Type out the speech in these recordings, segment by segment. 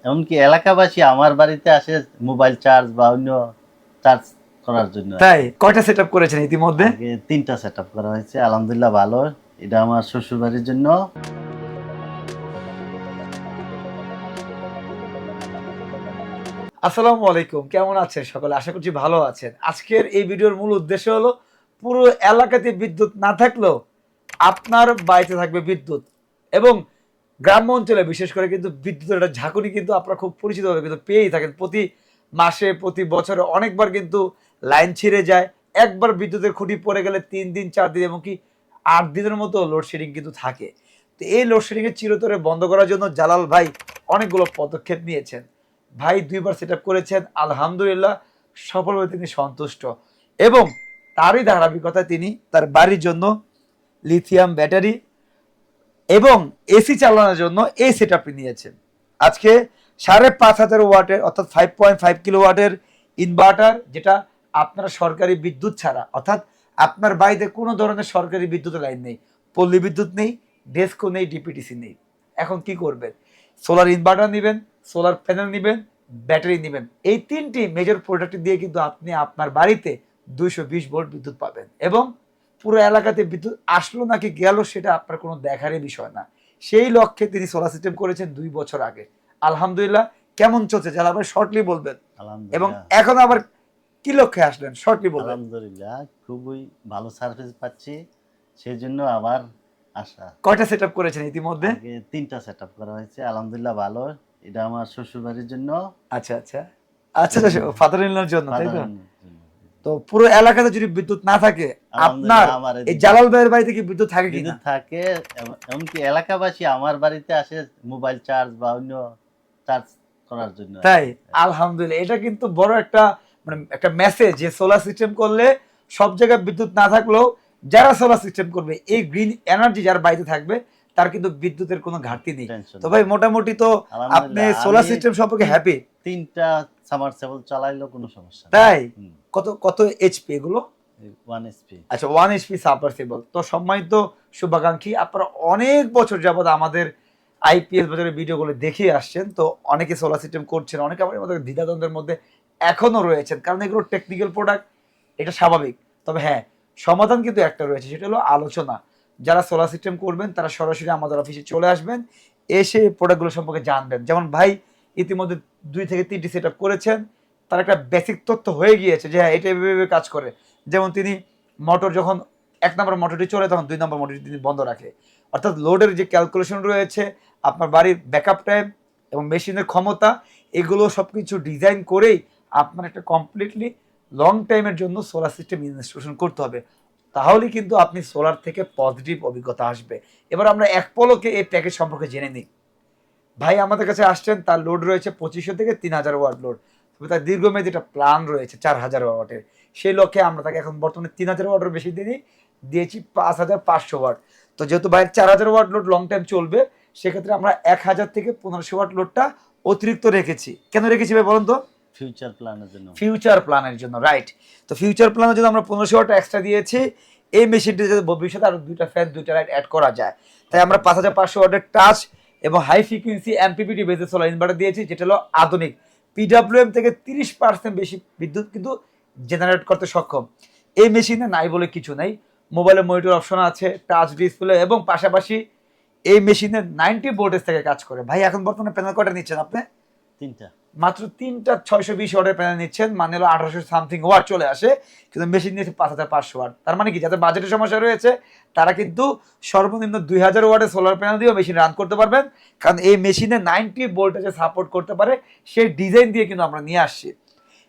এমনকি এলাকাবাসী আমার বাড়িতে আসে মোবাইল চার্জ বা অন্য চার্জ করার জন্য। তাই কয়টা সেটআপ করেছেন ইতিমধ্যে? আগে ৩টা সেটআপ করা হয়েছে, আলহামদুলিল্লাহ ভালো। এটা আমার শ্বশুর বাড়ির জন্য। আসসালামু আলাইকুম, কেমন আছেন সকলে? আশা করছি ভালো আছেন। আজকের এই ভিডিওর মূল উদ্দেশ্য হলো পুরো এলাকাতে বিদ্যুৎ না থাকলেও আপনার বাড়িতে থাকবে বিদ্যুৎ। এবং গ্রাম্য অঞ্চলে বিশেষ করে কিন্তু বিদ্যুতের একটা ঝাঁকুনি কিন্তু আপনারা খুব পরিচিতভাবে কিন্তু পেয়েই থাকেন। প্রতি মাসে প্রতি বছরে অনেকবার কিন্তু লাইন ছিঁড়ে যায়। একবার বিদ্যুতের খুঁটি পড়ে গেলে ৩ দিন ৪ দিন এমনকি ৮ দিনের মতো লোডশেডিং কিন্তু থাকে। তো এই লোডশেডিংয়ের চিরতরে বন্ধ করার জন্য জালাল ভাই অনেকগুলো পদক্ষেপ নিয়েছেন। ভাই ২ বার সেটআপ করেছেন, আলহামদুলিল্লাহ সফলভাবে তিনি সন্তুষ্ট। এবং তারই ধারাবাহিকতায় তিনি তার বাড়ির জন্য লিথিয়াম ব্যাটারি এবং এসি চালানোর জন্য এই সেটআপটি নিয়েছেন। আজকে ৫,৫০০ ওয়াটের অর্থাৎ 5.5 কিলোওয়াটের ইনভার্টার, যেটা আপনারা সরকারি বিদ্যুৎ ছাড়া অর্থাৎ আপনার বাড়িতে কোনো ধরনের সরকারি বিদ্যুতের লাইন নেই, পল্লী বিদ্যুৎ নেই, ডেস্কো নেই, ডিপিটিসি নেই। এখন কি করবেন? সোলার ইনভার্টার নেবেন, সোলার প্যানেল নেবেন, ব্যাটারি নেবেন। এই ৩টি মেজর প্রোডাক্ট দিয়ে কিন্তু আপনি আপনার বাড়িতে ২২০ ভোল্ট বিদ্যুৎ পাবেন এবং পুরো এলাকাতে বিদ্যুৎ আসলো নাকি গেল সেটা আপনার কোনো দেখারই বিষয় না। সেই লক্ষ্যে তিনি সোলার সিস্টেম করেছেন ২ বছর আগে। আলহামদুলিল্লাহ। কেমন চলছে যারা আবার শর্টলি বলবেন, এবং আলহামদুলিল্লাহ। এখন আবার কি লক্ষ্যে আসলেন শর্টলি বলবেন। আলহামদুলিল্লাহ, খুবই ভালো সার্ভিস পাচ্ছি, সেজন্য আবার আশা। কয়টা সেটআপ করেছেন ইতিমধ্যে? আগে ৩টা সেটআপ করা হয়েছে, আলহামদুলিল্লাহ ভালো। এটা আমার শ্বশুর বাড়ির জন্য। আচ্ছা আচ্ছা আচ্ছা আচ্ছা, ফাদার ইন লর জন্য, তাই তো? সাধারণ জন্য। তো পুরো এলাকাতে যদি বিদ্যুৎ না থাকে, আপনার আলহামদুলিল্লাহ আমার এই এদিকে জালাল ভাইয়ের বাড়িতে কি বিদ্যুৎ থাকে কিনা? বিদ্যুৎ থাকে। এমনকি এলাকাবাসী আমার বাড়িতে আসে মোবাইল চার্জ বা অন্য চার্জ করার জন্য। তাই আলহামদুলিল্লাহ, এটা কিন্তু বড় একটা মানে একটা মেসেজ যে সোলার সিস্টেম করলে সব জায়গায় বিদ্যুৎ না থাকলেও যারা সোলার সিস্টেম করবে এই গ্রিন এনার্জি যার বাড়িতে থাকবে তার কিন্তু বিদ্যুতের কোনো ঘাটতি নেই। টেনশন তো ভাই নেই। মোটামুটি তো আপনি আলহামদুলিল্লাহ সোলার আমি সিস্টেম সম্পর্কে হ্যাপি? ৩টা সামারসেবল চালাইলেও কোনো সমস্যা নেই। তাই কত কত এইচপি এগুলো? 1 এসপি। আচ্ছা, 1 এইচপি সাবমার্সিবল। তো সম্মানিত শুভাকাঙ্ক্ষী, আপনারা অনেক বছর যাবত আমাদের আইপিএস বাজারের ভিডিওগুলো দেখে আসছেন। তো অনেকে সোলার সিস্টেম করছেন, অনেকে আবার আমাদের দ্বিধাদ্বন্দ্বের মধ্যে এখনো রয়েছেন, কারণ এগুলো টেকনিক্যাল প্রোডাক্ট, এটা স্বাভাবিক। তবে হ্যাঁ, সমাধান কিন্তু একটা রয়েছে, সেটা হলো আলোচনা। যারা সোলার সিস্টেম করবেন তারা সরাসরি আমাদের অফিসে চলে আসবেন, এসে এই প্রোডাক্টগুলো সম্পর্কে জানবেন। যেমন ভাই ইতিমধ্যে ২ থেকে ৩টি সেট আপ করেছেন, তার একটা বেসিক তথ্য হয়ে গিয়েছে যে হ্যাঁ এটা এভাবে কাজ করে। যেমন তিনি মোটর যখন ১ নম্বর মোটরটি চলে তখন ২ নম্বর মোটরটি তিনি বন্ধ রাখে। অর্থাৎ লোডের যে ক্যালকুলেশন রয়েছে, আপনার বাড়ির ব্যাকআপ টাইম এবং মেশিনের ক্ষমতা, এগুলো সব কিছু ডিজাইন করেই আপনার একটা কমপ্লিটলি লং টাইমের জন্য সোলার সিস্টেম ইনস্টলেশন করতে হবে। তাহলেই কিন্তু আপনি সোলার থেকে পজিটিভ অভিজ্ঞতা আসবে। এবার আমরা এক পলকে এই প্যাকেজ সম্পর্কে জেনে নিই। ভাই আমাদের কাছে আসছেন, তার লোড রয়েছে ২৫০০ থেকে ৩,০০০ ওয়াট লোড। তবে তার দীর্ঘমেয়াদী একটা প্ল্যান রয়েছে ৪,০০০ ওয়াটের। সেই লক্ষ্যে আমরা তাকে এখন বর্তমানে ৩,০০০ ওয়াটের বেশি দিয়েছি ৫,৫০০ ওয়াট। তো যেহেতু বাইরের ৪,০০০ ওয়াট লোড লং টাইম চলবে, সেক্ষেত্রে আমরা ১,০০০ থেকে ১৫০০ ওয়াট লোডটা অতিরিক্ত রেখেছি। কেন রেখেছি ভাই বলুন তো? ফিউচার প্ল্যানের জন্য। ফিউচার প্ল্যানের জন্য, রাইট। তো ফিউচার প্ল্যানের জন্য আমরা ১৫০০ ওয়াট এক্সট্রা দিয়েছি। এই মেশিনটি যাতে ভবিষ্যতে আরো ২টা ফ্যান ২টা লাইট অ্যাড করা যায়, তাই আমরা ৫,৫০০ ওয়াটের টাচ এবং হাই ফ্রিকোয়েন্সি এমপিপিটি বেসে সোলার ইনভার্টার দিয়েছি, যেটা হলো আধুনিক। পিডব্লিউএম থেকে ৩০% বেশি বিদ্যুৎ কিন্তু জেনারেট করতে সক্ষম। এই মেশিনে নাই বলে কিছু নাই, মোবাইলে মনিটর অপশন আছে, টাচ ডিসপ্লে, এবং পাশাপাশি এই মেশিনে 90 ভোল্টেজ থেকে কাজ করে। ভাই এখন বর্তমানে প্যানেল কয়টা নিচ্ছেন আপনি? ৩টা। মাত্র ৩টা ৬২০ ওয়াটের প্যানেল নিচ্ছেন, মানে হলো ১৮০০ সামথিং ওয়াট চলে আসে, কিন্তু মেশিন নিয়েছে ৫,৫০০ ওয়াট। তার মানে কি, যাদের বাজেটের সমস্যা রয়েছে তারা কিন্তু সর্বনিম্ন ২,০০০ ওয়াটের সোলার প্যানেল দিয়েও মেশিন রান করতে পারবেন, কারণ এই মেশিনে 90 ভোল্টেজে সাপোর্ট করতে পারে সেই ডিজাইন দিয়ে কিন্তু আমরা নিয়ে আসছি।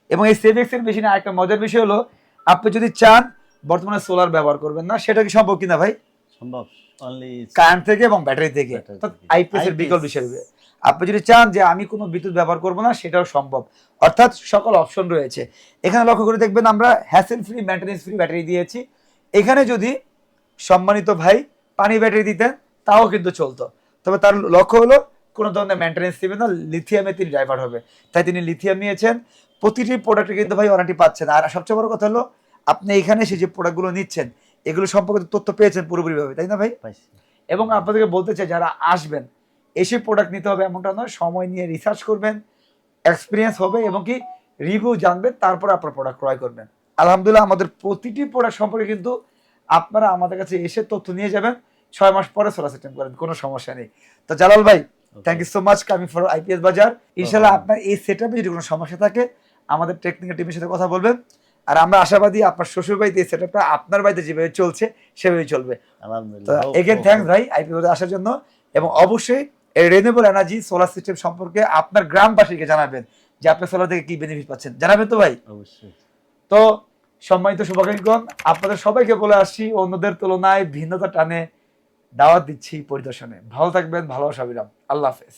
এবং এই সেভেক্স এর মেশিনে আরেকটা মজার বিষয় হলো, আপনি যদি চান বর্তমানে সোলার ব্যবহার করবেন না, সেটা কি সম্ভব কিনা ভাই? সম্ভব। অনলি কারেন্ট থেকে এবং ব্যাটারি থেকে, ব্যাটারি অর্থাৎ থেকে। আইপিএস এর বিকল্প আইপিএস। হিসেবে আপনি যদি চান যে আমি কোনো বিদ্যুৎ ব্যবহার করব না, সেটাও সম্ভব। অর্থাৎ সকল অপশন রয়েছে। এখানে লক্ষ্য করে দেখবেন আমরা hassle free maintenance free battery দিয়েছি। এখানে যদি সম্মানিত ভাই পানি ব্যাটারি দিতেন তাও কিন্তু চলতো, তবে তার লক্ষ্য হলো কোনো ধরনের মেইনটেনেন্স দিবেন না, লিথিয়ামে তিনি ড্রাইভার হবে, তাই তিনি লিথিয়াম নিয়েছেন। প্রতিটি প্রোডাক্টে কিন্তু ভাই ওয়ারেন্টি পাচ্ছেন। আর সবচেয়ে বড় কথা হলো, আপনি এখানে এসে যে প্রোডাক্টগুলো নিচ্ছেন এগুলো সম্পর্কে তথ্য পেয়েছেন পুরোপুরিভাবে, তাই না ভাই? পাইছি। এবং আপনাদেরকে বলতে চাই, যারা আসবেন এসে প্রোডাক্ট নিতে হবে এমনটা নয়, সময় নিয়ে রিসার্চ করবেন, এক্সপিরিয়েন্স হবে এবং কি রিভিউ জানবেন, তারপর আপনার প্রোডাক্ট ক্রয় করবেন। আলহামদুলিল্লাহ আমাদের প্রতিটি প্রোডাক্ট সম্পর্কে কিন্তু আপনারা আমাদের কাছে এসে তথ্য নিয়ে যাবেন, 6 মাস পরে সোলার সিস্টেম করেন, কোনো সমস্যা নেই। তো জালাল ভাই, thank you so much coming for IPS বাজার। ইনশাল্লাহ আপনার এই সেটআপে যদি কোনো সমস্যা থাকে আমাদের টেকনিক্যাল টিমের সাথে কথা বলবেন, আর আমরা আশাবাদী আপনার শ্বশুর বাড়িতে এই সেটআপটা আপনার বাড়িতে যেভাবে চলছে সেভাবেই চলবে। তো আলহামদুলিল্লাহ। এগেন থ্যাংকস ভাই আইপিএস বাজার আসার জন্য, এবং অবশ্যই এই রিনিউয়েবল এনার্জি সোলার সিস্টেম সম্পর্কে আপনার গ্রামবাসীকে জানাবেন যে আপনি সোলার থেকে কি বেনিফিট পাচ্ছেন, জানাবেন তো ভাই? অবশ্যই। তো সম্মানিত শুভাকাঙ্ক্ষীগণ, আপনাদের সবাইকে বলে আসছি অন্যদের তুলনায় ভিন্নতা টানে দাওয়াত দিচ্ছি পরিদর্শনে। ভালো থাকবেন, ভালোবাসা বিরাম, আল্লাহ হাফেজ।